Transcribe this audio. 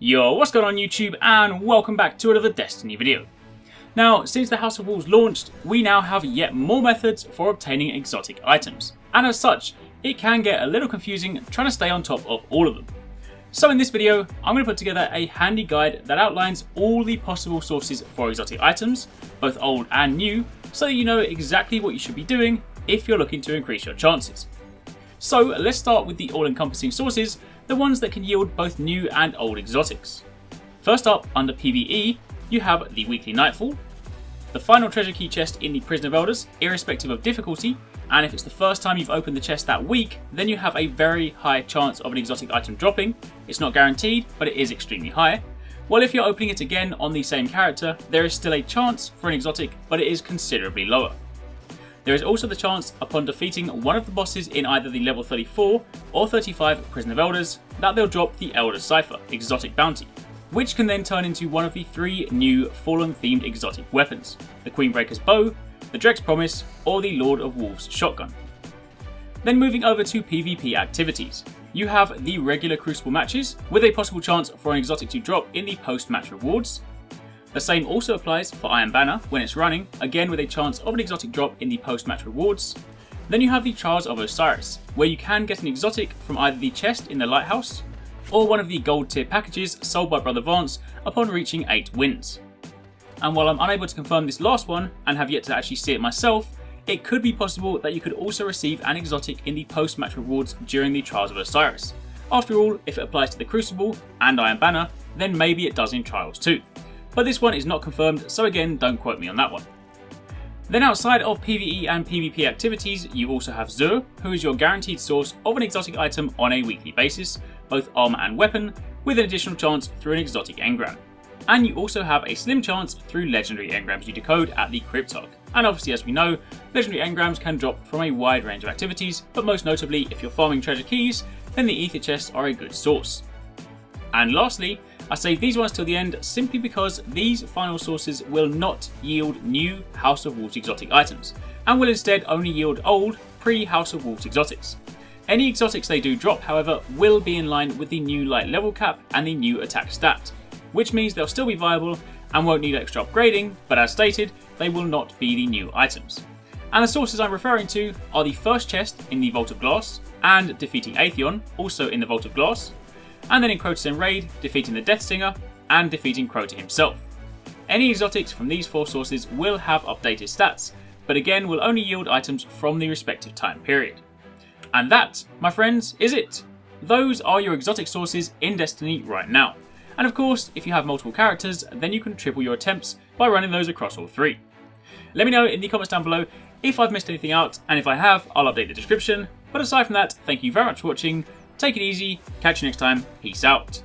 Yo, what's going on YouTube, and welcome back to another Destiny video. Now, since the House of Wolves launched, we now have yet more methods for obtaining exotic items, and as such, it can get a little confusing trying to stay on top of all of them. So in this video, I'm going to put together a handy guide that outlines all the possible sources for exotic items, both old and new, so that you know exactly what you should be doing if you're looking to increase your chances. So let's start with the all-encompassing sources, the ones that can yield both new and old exotics. First up, under PvE, you have the Weekly Nightfall, the final treasure key chest in the Prison of Elders, irrespective of difficulty, and if it's the first time you've opened the chest that week, then you have a very high chance of an exotic item dropping. It's not guaranteed, but it is extremely high. While if you're opening it again on the same character, there is still a chance for an exotic, but it is considerably lower. There is also the chance upon defeating one of the bosses in either the level 34 or 35 Prison of Elders that they'll drop the Elder Cipher exotic bounty, which can then turn into one of the 3 new Fallen themed exotic weapons, the Queenbreaker's Bow, the Drek's Promise, or the Lord of Wolves shotgun. Then moving over to PvP activities, you have the regular Crucible matches with a possible chance for an exotic to drop in the post-match rewards. The same also applies for Iron Banner when it's running, again with a chance of an exotic drop in the post-match rewards. Then you have the Trials of Osiris, where you can get an exotic from either the chest in the Lighthouse, or one of the gold tier packages sold by Brother Vance upon reaching 8 wins. And while I'm unable to confirm this last one, and have yet to actually see it myself, it could be possible that you could also receive an exotic in the post-match rewards during the Trials of Osiris. After all, if it applies to the Crucible and Iron Banner, then maybe it does in Trials too. But this one is not confirmed, so again, don't quote me on that one. Then outside of PvE and PvP activities, you also have Xur, who is your guaranteed source of an exotic item on a weekly basis, both armor and weapon, with an additional chance through an exotic engram. And you also have a slim chance through legendary engrams you decode at the Cryptarch. And obviously, as we know, legendary engrams can drop from a wide range of activities, but most notably, if you're farming treasure keys, then the ether chests are a good source. And lastly, I save these ones till the end simply because these final sources will not yield new House of Wolves exotic items, and will instead only yield old pre-House of Wolves exotics. Any exotics they do drop, however, will be in line with the new light level cap and the new attack stat, which means they'll still be viable and won't need extra upgrading, but as stated, they will not be the new items. And the sources I'm referring to are the first chest in the Vault of Glass, and defeating Atheon, also in the Vault of Glass, and then in Crota Zen Raid, defeating the Death Singer, and defeating Crota himself. Any exotics from these 4 sources will have updated stats, but again will only yield items from the respective time period. And that, my friends, is it. Those are your exotic sources in Destiny right now. And of course, if you have multiple characters, then you can triple your attempts by running those across all 3. Let me know in the comments down below if I've missed anything out, and if I have, I'll update the description. But aside from that, thank you very much for watching. Take it easy, catch you next time, peace out.